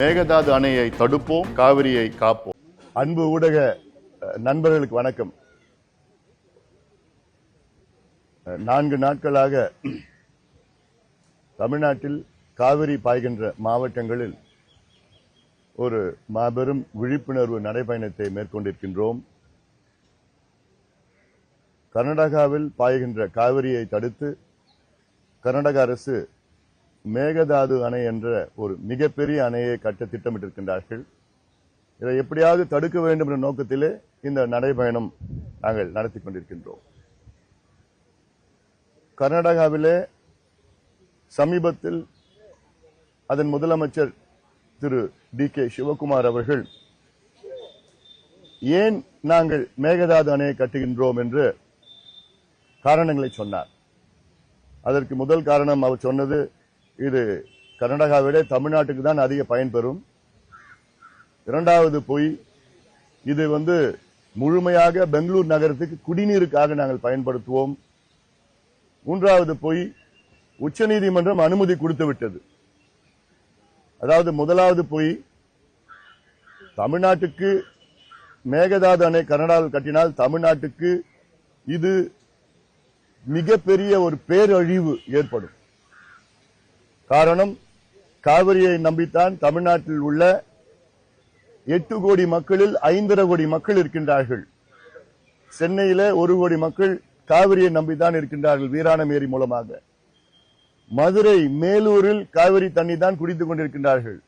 மேகதாது அணையை தடுப்போம், காவிரியை காப்போம். அன்பு ஊடக நண்பர்களுக்கு வணக்கம். 4 நாட்களாக தமிழ்நாட்டில் காவிரி பாய்கின்ற மாவட்டங்களில் ஒரு மாபெரும் விழிப்புணர்வு நடைபயணத்தை மேற்கொண்டிருக்கின்றோம். கர்நாடகாவில் பாய்கின்ற காவிரியை தடுத்து கர்நாடக அரசு மேகதாது அணை என்ற ஒரு மிகப்பெரிய அணையை கட்ட திட்டமிட்டிருக்கின்றார்கள். இதை எப்படியாவது தடுக்க வேண்டும் என்ற நோக்கத்திலே இந்த நடைபயணம் நாங்கள் நடத்தி கொண்டிருக்கின்றோம். கர்நாடகாவிலே சமீபத்தில் அதன் முதலமைச்சர் திரு டி.கே. சிவகுமார் அவர்கள் ஏன் நாங்கள் மேகதாது அணையை கட்டுகின்றோம் என்று காரணங்களை சொன்னார். அதற்கு முதல் காரணம் அவர் சொன்னது, இது கர்நாடகாவிட தமிழ்நாட்டுக்கு தான் அதிக பயன்பெறும். இரண்டாவது போய் இது முழுமையாக பெங்களூர் நகரத்துக்கு குடிநீருக்காக நாங்கள் பயன்படுத்துவோம். மூன்றாவது போய் உச்சநீதிமன்றம் அனுமதி கொடுத்து விட்டது. அதாவது முதலாவது போய் தமிழ்நாட்டுக்கு மேகதாது அணை கர்நாடகாவில் கட்டினால் தமிழ்நாட்டுக்கு இது மிகப்பெரிய ஒரு பேரழிவு ஏற்படும். காரணம், காவிரியை நம்பித்தான் தமிழ்நாட்டில் உள்ள 8 கோடி மக்களில் 5.5 கோடி மக்கள் இருக்கின்றார்கள். சென்னையில 1 கோடி மக்கள் காவிரியை நம்பித்தான் இருக்கின்றார்கள் வீராணம் ஏரி மூலமாக. மதுரை மேலூரில் காவிரி தண்ணி தான் குடித்துக் கொண்டிருக்கின்றார்கள்.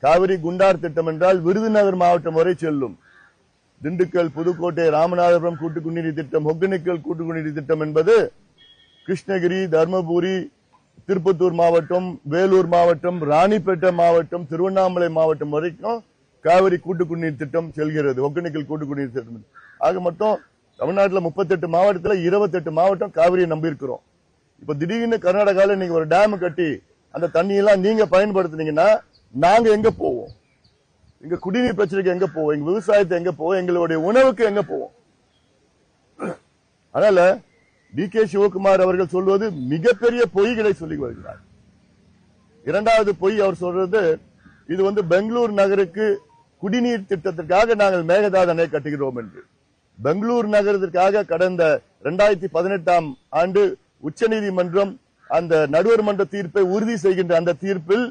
காவிரி குண்டார் திட்டம் என்றால் விருதுநகர் மாவட்டம் வரை செல்லும். திண்டுக்கல், புதுக்கோட்டை, ராமநாதபுரம் கூட்டு குடிநீர் திட்டம், ஒகேனக்கல் கூட்டு குடிநீர் திட்டம் என்பது கிருஷ்ணகிரி, தர்மபுரி, திருப்பத்தூர் மாவட்டம், வேலூர் மாவட்டம், ராணிப்பேட்டை மாவட்டம், திருவண்ணாமலை மாவட்டம் வரைக்கும் காவிரி கூட்டு குடிநீர் திட்டம் செல்கிறது. ஒகேனக்கல் கூட்டு குடிநீர் திட்டம். ஆக மொத்தம் தமிழ்நாட்டில் 38 மாவட்டத்தில் 28 மாவட்டம் காவிரியை நம்பி இருக்கிறோம். இப்ப திடீர்னு கர்நாடகாவில் நீங்க ஒரு டேம் கட்டி அந்த தண்ணியெல்லாம் நீங்க பயன்படுத்தினீங்கன்னா நாங்க எங்க போவோம்? எங்க குடிநீர் பிரச்சனைக்கு எங்க போவோம்? எங்க விவசாயத்தை எங்க போவோம்? எங்களுடைய உணவுக்கு எங்க போவோம்? அதனால டி.கே. சிவகுமார் அவர்கள் சொல்வது மிகப்பெரிய பொய்களை சொல்லி வருகிறார். இரண்டாவது பொய் அவர் சொல்றது, இது பெங்களூர் நகருக்கு குடிநீர் திட்டத்திற்காக நாங்கள் மேகதாது அணை கட்டுகிறோம் என்று. பெங்களூர் நகரத்திற்காக கடந்த 2018ஆம் ஆண்டு உச்சநீதிமன்றம் அந்த நடுவர் மன்ற தீர்ப்பை உறுதி செய்கின்ற அந்த தீர்ப்பில்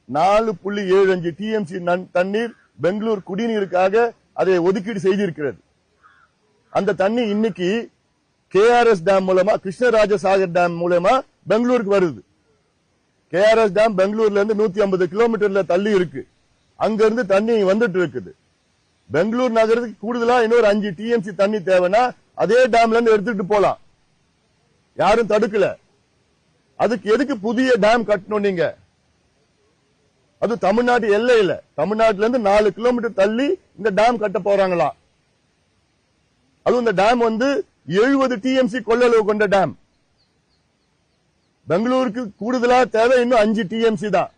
4.75 டிஎம்சி தண்ணீர் பெங்களூர் குடிநீருக்காக அதை ஒதுக்கீடு செய்திருக்கிறது. அந்த தண்ணி இன்னைக்கு KRS டேம் மூலமா, கிருஷ்ணராஜசாகர் டேம் மூலமா பெங்களூருக்கு வருது. KRS டேம் பெங்களூர்ல இருந்து 150 கிலோமீட்டர்ல தள்ளி இருக்கு. அங்க இருந்து தண்ணி வந்துட்டு இருக்குது. பெங்களூர் நகரத்துக்கு கூடுதலா இன்னொரு 5 டிஎம்சி தண்ணி தேவைன்னா அதே டேம்ல இருந்து எடுத்துட்டு போலாம். யாரும் தடுக்கல. அதுக்கு எதுக்கு புதிய டேம் கட்டணும் நீங்க? அது தமிழ்நாடு எல்லையில, தமிழ்நாட்டுல இருந்து 4 கிலோமீட்டர் தள்ளி இந்த டேம் கட்ட போறாங்களாம். அதுவும் இந்த டேம் 70 டிஎம்சி கொள்ளளவு கொண்ட டேம். பெங்களூருக்கு கூடுதலா தேவை இன்னும் 5 டிஎம்சி தான்.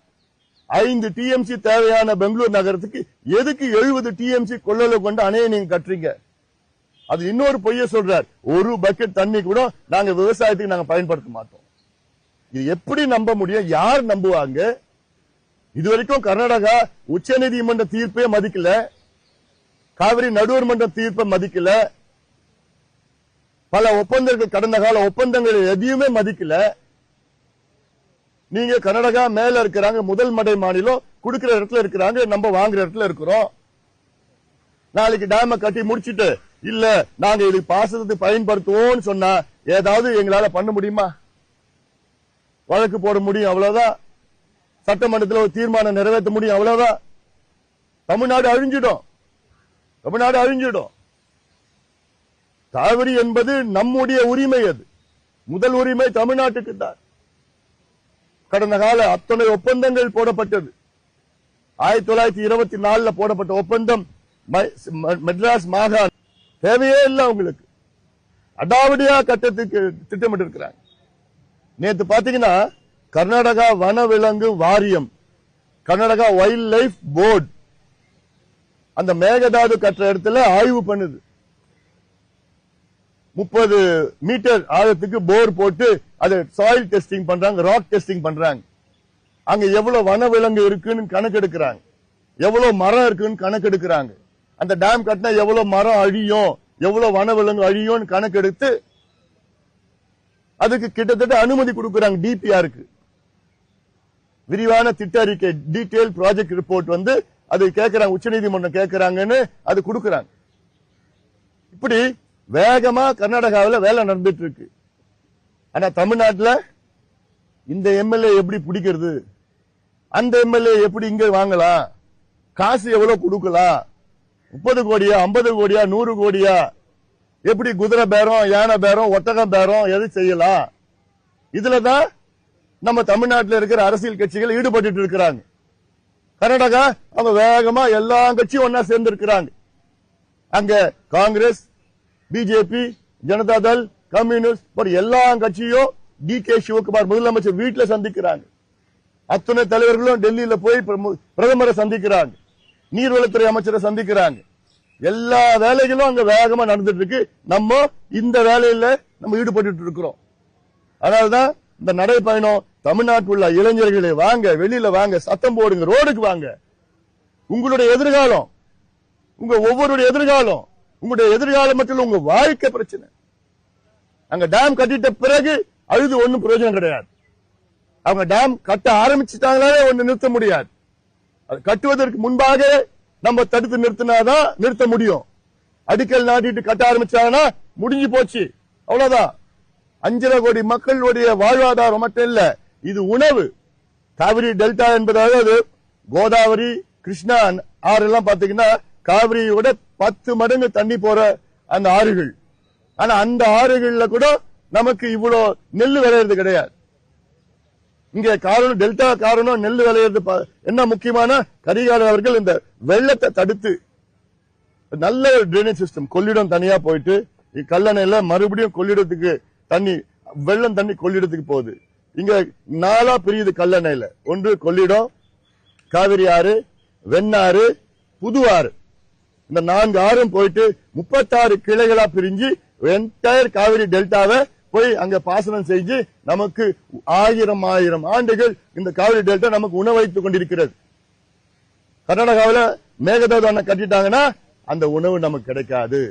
5 டிஎம்சி தேவையான பெங்களூர் நகரத்துக்கு எதுக்கு 70 டிஎம்சி கொள்ளளவு கொண்ட அணையை நீங்க கட்டுறீங்க? அது இன்னொரு பொய்ய சொல்றார். ஒரு பக்கெட் தண்ணி கூட நாங்க விவசாயத்துக்கு நாங்க பயன்படுத்த மாட்டோம். இது எப்படி நம்ப முடியும்? யார் நம்புவாங்க? இதுவரைக்கும் கர்நாடகா உச்சநீதிமன்ற தீர்ப்பே மதிக்கல, காவிரி நடுவர் மன்ற தீர்ப்பை மதிக்கல, பல ஒப்பந்தங்கள், கடந்த கால ஒப்பந்தங்கள் எதையுமே மதிக்கல. நீங்க கர்நாடகா மேல இருக்கிறாங்க, முதல் மடை மாநிலம், கொடுக்கிற இடத்துல இருக்கிறாங்க, நம்ம வாங்குற இடத்துல இருக்கிறோம். நாளைக்கு டேம கட்டி முடிச்சிட்டு இல்ல நாங்க இது பாசனத்துக்கு பயன்படுத்துவோம் சொன்னா ஏதாவது எங்களால பண்ண முடியுமா? வழக்கு போட முடியும், அவ்வளவுதான். சட்டமன்றத்தில் ஒரு தீர்மானம் நிறைவேற்ற முடியும், அவ்வளவுதான். தமிழ்நாடு அழிஞ்சிடும், தமிழ்நாடு அழிஞ்சிடும். காவிரி என்பது நம்முடைய உரிமை. அது முதல் உரிமை தமிழ்நாட்டுக்கு தான். கடந்த கால அத்தனை ஒப்பந்தங்கள் போடப்பட்டது. 1924 போடப்பட்ட ஒப்பந்தம் மெட்ராஸ் மாகாணம் தேவையே இல்லை உங்களுக்கு. அடாவடியா கட்டத்துக்கு திட்டமிட்டு இருக்கிறாங்க. நேற்று பாத்தீங்கன்னா கர்நாடகா வனவிலங்கு வாரியம், கர்நாடகா வைல்ட் லைஃப் போர்டு அந்த மேகதாது கட்டுற இடத்துல ஆய்வு பண்ணுது. 30 மீட்டர் ஆழத்துக்கு போர் போட்டு அதை சாயில் டெஸ்டிங் பண்றாங்க, ராக் டெஸ்டிங் பண்றாங்க. அங்க எவ்வளவு வனவிலங்கு இருக்குன்னு கணக்கெடுக்கிறாங்க, எவ்வளவு மரம் இருக்குன்னு கணக்கெடுக்கிறாங்க. அந்த டேம் கட்டினா எவ்வளவு மரம் அழியும், எவ்வளவு வனவிலங்கு அழியும் கணக்கெடுத்து அதுக்கு கிட்டத்தட்ட அனுமதி கொடுக்கிறாங்க. டிபிஆருக்கு விரிவான திட்ட அறிக்கை, டீடைல் ப்ராஜெக்ட் ரிப்போர்ட் வந்து அது கேட்கிறாங்க, உச்சநீதிமன்றம் கேட்கிறாங்கன்னு அது கொடுக்கறாங்க. இப்படி வேகமா கர்நாடகாவில் வேலை நடந்துட்டு இருக்கு. ஆனா தமிழ்நாட்டில் இந்த எம்எல்ஏ எப்படி பிடிக்கிறது, அந்த எம்எல்ஏ எப்படி இங்க வாங்கலாம், காசு எவ்வளவு கொடுக்கலாம், 30 கோடியா 50 கோடியா 100 கோடியா, எப்படி குதிரை பேரம், யானை பேரம், ஒட்டகம் பேரம் எது செய்யலாம். இதுலதான் நம்ம தமிழ்நாட்டில் இருக்கிற அரசியல் கட்சிகள் ஈடுபட்டு இருக்கிறாங்க. கர்நாடகா அவங்க வேகமா எல்லா கட்சியும் ஒன்னா சேர்ந்து இருக்கிறாங்க. அங்க காங்கிரஸ், பிஜேபி, ஜனதாதள், கம்யூனிஸ்ட் எல்லா கட்சியும் டி.கே. சிவகுமார் முதலமைச்சர் வீட்டுல சந்திக்கிறாங்க. அத்துணை தலைவர்களும் டெல்லியில போய் பிரதமரை சந்திக்கிறாங்க, நீர்வளத்துறை அமைச்சரை சந்திக்கிறாங்க. எல்லா வேலைகளும் அங்க வேகமா நடந்துட்டு இருக்கு. நம்ம இந்த வேலையில நம்ம ஈடுபட்டு இருக்கிறோம். அதனாலதான் இந்த நடைபயணம் தமிழ்நாட்டில் உள்ள இளைஞர்களே வாங்க, வெளியில வாங்க, சத்தம் போடுங்க, ரோடுக்கு வாங்க. உங்களுடைய எதிர்காலம், உங்க ஒவ்வொருடைய எதிர்காலம், உங்களுடைய எதிர்காலம் மட்டும் உங்க வாழ்க்கை பிரச்சனை. அங்க டேம் கட்டிட்ட பிறகு அழுது ஒன்னும் பிரயோஜனம் கிடையாது. அவங்க டேம் கட்ட ஆரம்பிச்சுட்டாங்களே ஒன்னு நிறுத்த முடியாது. அது கட்டுவதற்கு முன்பாக நம்ம தடுத்து நிறுத்தினாதான் நிறுத்த முடியும். அடிக்கல் நாட்டிட்டு கட்ட ஆரம்பிச்சாங்கன்னா முடிஞ்சு போச்சு, அவ்வளவுதான். 5.5 கோடி மக்களுடைய வாழ்வாதாரம் மட்டும் இல்ல, இது உணவு. காவிரி டெல்டா என்பதாவது கோதாவரி, கிருஷ்ணா ஆறுலாம் பாத்தீங்கன்னா காவிரியோட 10 மடங்கு தண்ணி போற அந்த ஆறுகள். ஆனா அந்த ஆறுகள்ல கூட நமக்கு இவ்வளவு நெல் விளையிறது கிடையாது. இங்க காரணம் டெல்டா காரணம் நெல் விளையிறது என்ன முக்கியமான கரிகாலன் அவர்கள் இந்த வெள்ளத்தை தடுத்து நல்ல டிரைனேஜ் சிஸ்டம், கொள்ளிடம் தனியா போயிட்டு கல்லணையில மறுபடியும் கொள்ளிடத்துக்கு தண்ணி, வெள்ளம் தண்ணி கொள்ளிடத்துக்கு போகுது. இங்க 4 பிரியுது கல்லணையில. ஒன்று கொள்ளிடம், காவிரி ஆறு, வெண்ணாறு, புது ஆறு. இந்த 4 ஆறும் போயிட்டு 36 கிளைகளா பிரிஞ்சு என்டையர் காவிரி டெல்டாவை போய் அங்க பாசனம் செஞ்சு நமக்கு 1000 ஆண்டுகள் இந்த காவிரி டெல்டா நமக்கு உணவளித்துக் கொண்டிருக்கிறது. கர்நாடகாவில் மேகதாது அணை கட்டிட்டாங்கன்னா அந்த உணவு நமக்கு கிடைக்காது,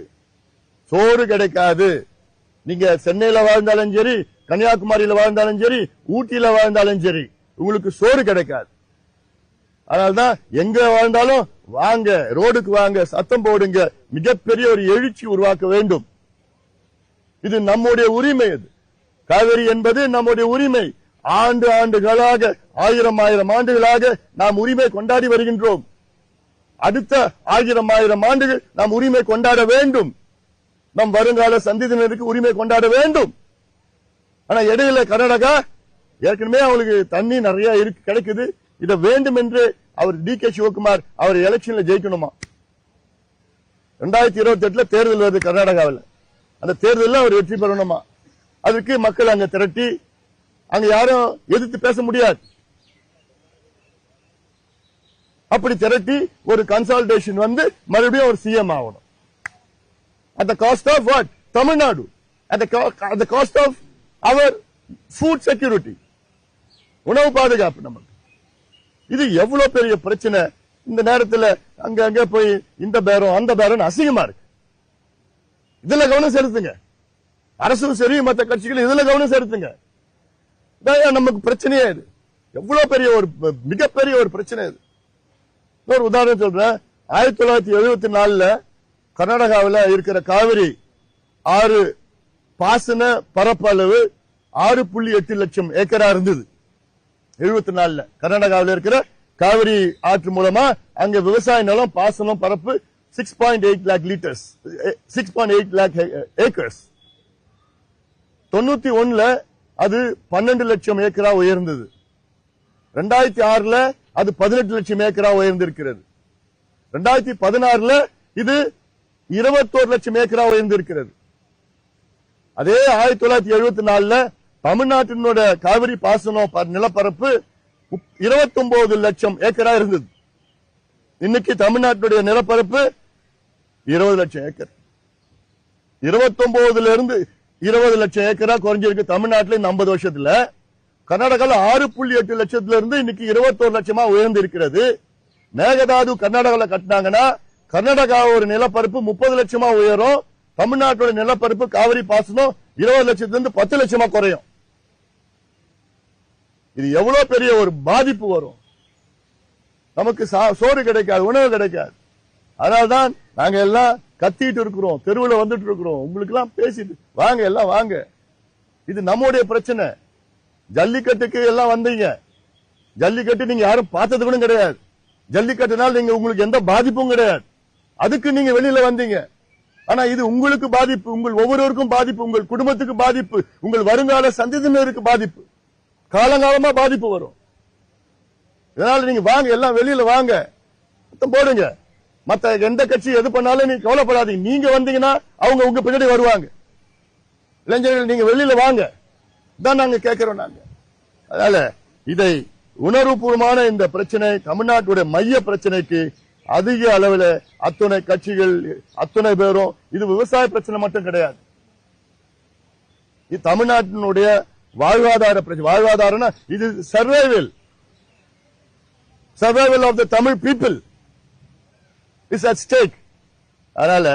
சோறு கிடைக்காது. நீங்க சென்னையில வாழ்ந்தாலும் சரி, கன்னியாகுமரியில வாழ்ந்தாலும் சரி, ஊட்டியில வாழ்ந்தாலும் சரி, உங்களுக்கு சோறு கிடைக்காது. அதனால்தான் எங்க வாழ்ந்தாலும் வாங்க, ரோடுக்கு வாங்க, சத்தம் போடுங்க, மிகப்பெரிய ஒரு எழுச்சி உருவாக்க வேண்டும். இது நம்முடைய உரிமை. அது காவிரி என்பது நம்முடைய உரிமை. ஆண்டுகளாக 1000 ஆண்டுகளாக நாம் உரிமை கொண்டாடி வருகின்றோம். அடுத்த 1000 ஆண்டுகள் நாம் உரிமை கொண்டாட வேண்டும். நம் வருங்கால சந்ததியினருக்கு உரிமை கொண்டாட வேண்டும். ஆனா இடையில கர்நாடகா ஏற்கனவே அவங்களுக்கு தண்ணி நிறைய கிடைக்குது. இதை வேண்டும் என்று அவர் டி.கே. சிவகுமார் அவர் எலெக்ஷன்ல ஜெயிக்கணுமா? 2028 தேர்தல் வருது கர்நாடகாவில். அந்த தேர்தலில் அவர் வெற்றி பெறணுமா? அதுக்கு மக்கள் அங்க திரட்டி, அங்க யாரும் எதிர்த்து பேச முடியாது. அப்படி திரட்டி ஒரு கன்சால்டேஷன் வந்து மறுபடியும் ஒரு சிஎம் ஆகணும். at the cost of what? Tamil Nadu. At the cost of our food security. உணவு பாதுகாப்பு நமக்கு. இது எவ்வளவு பெரிய பிரச்சனை. இந்த நேரத்தில் அங்க போய் இந்த பேரம் அந்த பேரம் அசிங்கமா இருக்கு. இதுல கவனம் செலுத்துங்க. அரசும் சரி, மற்ற கட்சிகள் இதுல கவனம் செலுத்துங்க. நமக்கு பிரச்சனையே இது. எவ்வளவு பெரிய ஒரு மிகப்பெரிய ஒரு பிரச்சனை இது. ஒரு உதாரணம் சொல்றேன். 1974 கர்நாடகாவில் இருக்கிற காவிரி ஆறு பாசன பரப்பளவு 6.8 லட்சம் ஏக்கரா இருந்தது. 74 கர்நாடகாவில் இருக்கிற காவிரி ஆற்று மூலமா அங்க விவசாய நிலம் பாசனம் பரப்பு 6.8 lakh liters, 6.8 lakh acres. 91 அது 12 லட்சம் ஏக்கரா உயர்ந்தது. 2006 அது 18 லட்சம் ஏக்கரா உயர்ந்திருக்கிறது. 2016 இது 21 லட்சம் ஏக்கரா உயர்ந்திருக்கிறது. அதே 1974 தமிழ்நாட்டினோட காவிரி பாசனம் நிலப்பரப்பு 29 லட்சம் ஏக்கரா இருந்தது. இன்னைக்கு தமிழ்நாட்டுடைய நிலப்பரப்பு 20 லட்சம் ஏக்கர். 29 இருந்து 20 லட்சம் ஏக்கரா குறைஞ்சிருக்கு தமிழ்நாட்டில் இந்த 50 வருஷத்துல. கர்நாடகாவில் 6.8 லட்சத்துல இருந்து இன்னைக்கு 21 லட்சமா உயர்ந்து இருக்கிறது. மேகதாது கர்நாடகாவில் கட்டினாங்கன்னா கர்நாடகா ஒரு நிலப்பரப்பு 30 லட்சமா உயரும். தமிழ்நாட்டோட நிலப்பரப்பு காவிரி பாசனம் 20 லட்சத்துல இருந்து 10 லட்சமா குறையும். இது எவ்வளவு பெரிய ஒரு பாதிப்பு வரும். நமக்கு சோறு கிடைக்காது, உணவு கிடைக்காது. அதனால்தான் நாங்க எல்லாம் கத்திட்டு இருக்கிறோம், தெருவில் வந்துட்டு இருக்கிறோம். உங்களுக்கு எல்லாம் பேசிட்டு வாங்க, எல்லாம் வாங்க. இது நம்முடைய பிரச்சனை. ஜல்லிக்கட்டுக்கு எல்லாம் வந்தீங்க. ஜல்லிக்கட்டு நீங்க யாரும் பார்த்தது கூட கிடையாது. ஜல்லிக்கட்டுனால நீங்க உங்களுக்கு எந்த பாதிப்பும் கிடையாது. அதுக்கு நீங்க வெளியில வந்தீங்க. ஆனா இது உங்களுக்கு பாதிப்பு, உங்கள் ஒவ்வொருவருக்கும் பாதிப்பு, உங்கள் குடும்பத்துக்கு பாதிப்பு, உங்கள் வருங்கால சந்ததியினருக்கு பாதிப்பு, காலங்காலமா பாதிப்பு வரும். இதனால நீங்க வாங்க, எல்லாம் வெளியில வாங்க, போடுங்க. மத்த எந்த கட்சி எது பண்ணாலும் நீங்க கவலைப்படாதீங்க. நீங்க வந்தீங்கன்னா அவங்க உங்க பின்னாடி வருவாங்க. இளைஞர்கள் நீங்க வெளியில வாங்க தான் நாங்க கேட்கிறோம். நாங்க அதனால இதை உணர்வுபூர்வமான இந்த பிரச்சனை தமிழ்நாட்டுடைய மைய பிரச்சனைக்கு அதிக அளவில் அத்துணை கட்சிகள் அத்துணை பேரும், இது விவசாய பிரச்சனை மட்டும் கிடையாது, இது தமிழ்நாட்டினுடைய வாழ்வாதார பிரச்சனை. வாழ்வாதாரம்னா இது survival of the Tamil people is at stake. அதனால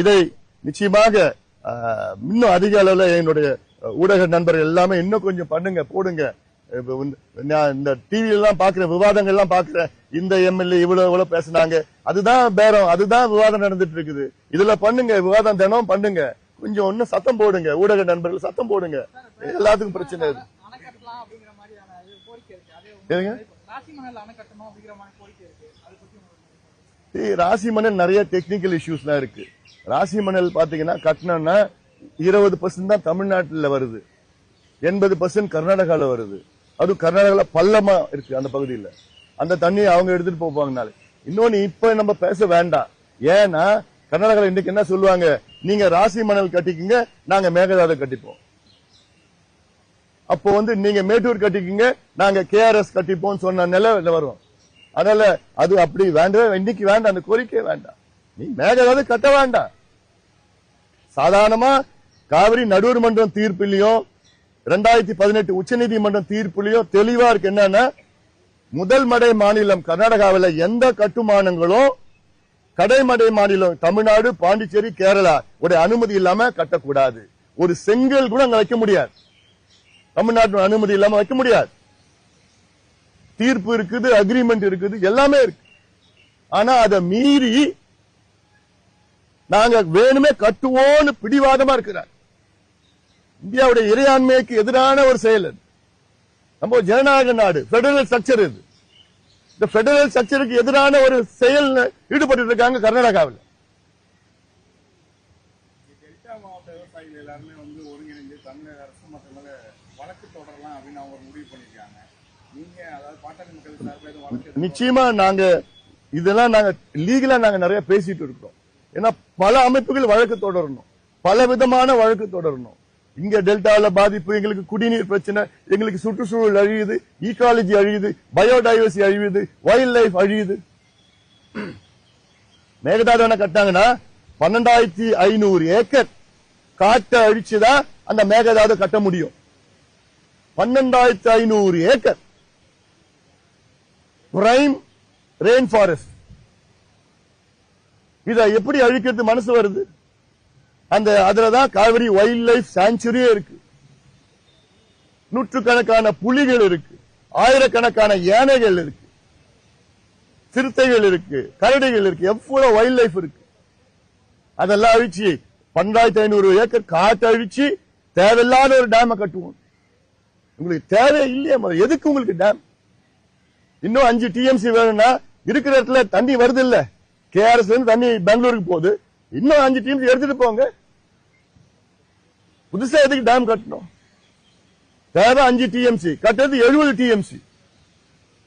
இதை நிச்சயமாக இன்னும் அதிக அளவில் என்னுடைய ஊடக நண்பர்கள் எல்லாமே இன்னும் கொஞ்சம் பண்ணுங்க, போடுங்க. இந்த டிவில எல்லாம் பாக்குற விவாதங்கள் எல்லாம் பாக்குறேன். இந்த எம்எல்ஏ இவ்வளவு பேசினாங்க, அதுதான் பேரம், அதுதான் விவாதம் நடந்துட்டு இருக்குது. இதுல பண்ணுங்க, விவாதம் தினம் பண்ணுங்க. கொஞ்சம் ஒன்னும் சத்தம் போடுங்க, ஊடக நண்பர்கள் சத்தம் போடுங்க. எல்லாத்துக்கும் பிரச்சனை இது. ராசிமணல் நிறைய டெக்னிக்கல் இஷ்யூஸ் எல்லாம் இருக்கு. ராசிமணல் பாத்தீங்கன்னா கட்டணம்னா 20% தான் தமிழ்நாட்டில் வருது, 80% கர்நாடகாவில் வருது. அது கர்நாடகாவில் பள்ளமா இருக்கு அந்த பகுதியில். அந்த தண்ணியை அவங்க எடுத்துட்டு போவாங்கனால. இன்னொன்னு இப்ப நம்ம பேச வேண்டாம். ஏன்னா கர்நாடகாவில் இன்னைக்கு என்ன சொல்லுவாங்க, நீங்க ராசி மணல் கட்டிக்குங்க, நாங்க மேகதாது கட்டிப்போம். அப்போ நீங்க மேட்டூர் கட்டிக்குங்க, நாங்க கேஆர்எஸ் கட்டிப்போம் சொன்ன நிலை வரும். அதனால அது அப்படி வேண்டாம், இன்னைக்கு வேண்டாம், அந்த கோரிக்கை வேண்டாம். நீ மேகதாது கட்ட வேண்டாம். சாதாரணமா காவிரி நடுவர் மன்றம் தீர்ப்பிலையும் 2018 உச்சநீதிமன்றம் தீர்ப்புலையும் தெளிவா இருக்கு. என்னன்னா முதல் மடை மாநிலம் கர்நாடகாவில் எந்த கட்டுமானங்களும் கடைமடை மாநிலம் தமிழ்நாடு, பாண்டிச்சேரி, கேரளா உடைய அனுமதி இல்லாம கட்டக்கூடாது. ஒரு செங்கல் கூட அங்க வைக்க முடியாது, தமிழ்நாட்டு அனுமதி இல்லாம வைக்க முடியாது. தீர்ப்பு இருக்குது, அக்ரிமெண்ட் இருக்குது, எல்லாமே இருக்கு. ஆனா அதை மீறி நாங்க வேணுமே கட்டுவோன்னு பிடிவாதமா இருக்கிறார். இந்தியாவுடைய இறையாண்மைக்கு எதிரான ஒரு செயல். நம்ம ஜனநாயக நாடு, பெடரல் ஸ்ட்ரக்சர். இது இந்த பெடரல் ஸ்ட்ரக்சருக்கு எதிரான ஒரு செயல் ஈடுபட்டு இருக்காங்க கர்நாடகாவில். டெல்டா மாவட்ட விவசாயிகள் எல்லாருமே ஒருங்கிணைந்து தமிழக அரசு மற்ற வழக்கு தொடரலாம் அப்படின்னு அவங்க முடிவு பண்ணிருக்காங்க. நீங்க அதாவது பாட்டாளி மக்கள் சார்பில் வழக்கு நிச்சயமா நாங்க இதெல்லாம் நாங்க லீகலா நாங்க நிறைய பேசிட்டு இருக்கோம். ஏன்னா பல அமைப்புகள் வழக்கு தொடரணும், பல விதமான வழக்கு தொடரணும். இங்க டெல்டால பாதிப்பு, எங்களுக்கு குடிநீர் பிரச்சனை, எங்களுக்கு சுற்றுச்சூழல் அழியுது, ஈகாலஜி அழியுது, பயோடைவர்சிட்டி அழியுது, வைல்ட் லைஃப் அழியுது. மேகதாது கட்டாங்கன்னா 12,500 ஏக்கர் காட்டை அழிச்சுதான் அந்த மேகதாது கட்ட முடியும். 12,500 ஏக்கர் பிரைம் ரெயின் ஃபாரஸ்ட். இதை எப்படி அழிக்கிறது மனசு வருது? அதுலதான் காவிரி வைல்ட் லைஃப் சாங்சுரியே இருக்கு. நூற்றுக்கணக்கான புலிகள் இருக்கு, ஆயிரக்கணக்கான யானைகள் இருக்கு, சிறுத்தைகள் இருக்கு, கரடிகள் இருக்கு, எவ்வளவு வைல்ட் லைஃப் இருக்கு. அதெல்லாம் அழிச்சு 12,500 ஏக்கர் காட்டு அழிச்சு தேவையில்லாத ஒரு டேம கட்டுவோம். உங்களுக்கு தேவை இல்லையா? எதுக்கு உங்களுக்கு டேம்? இன்னும் 5 டிஎம்சி வேணும்னா இருக்கிற இடத்துல தண்ணி வருது இல்ல, கேஆர்எஸ் தண்ணி பெங்களூருக்கு போகுது, இன்னும் 5 டிஎம்சி எடுத்துட்டு போங்க. புதுசா எதுக்கு டேம் கட்டணும்? தேவை 5 டிஎம்சி, கட்டுறது 70 டிஎம்சி.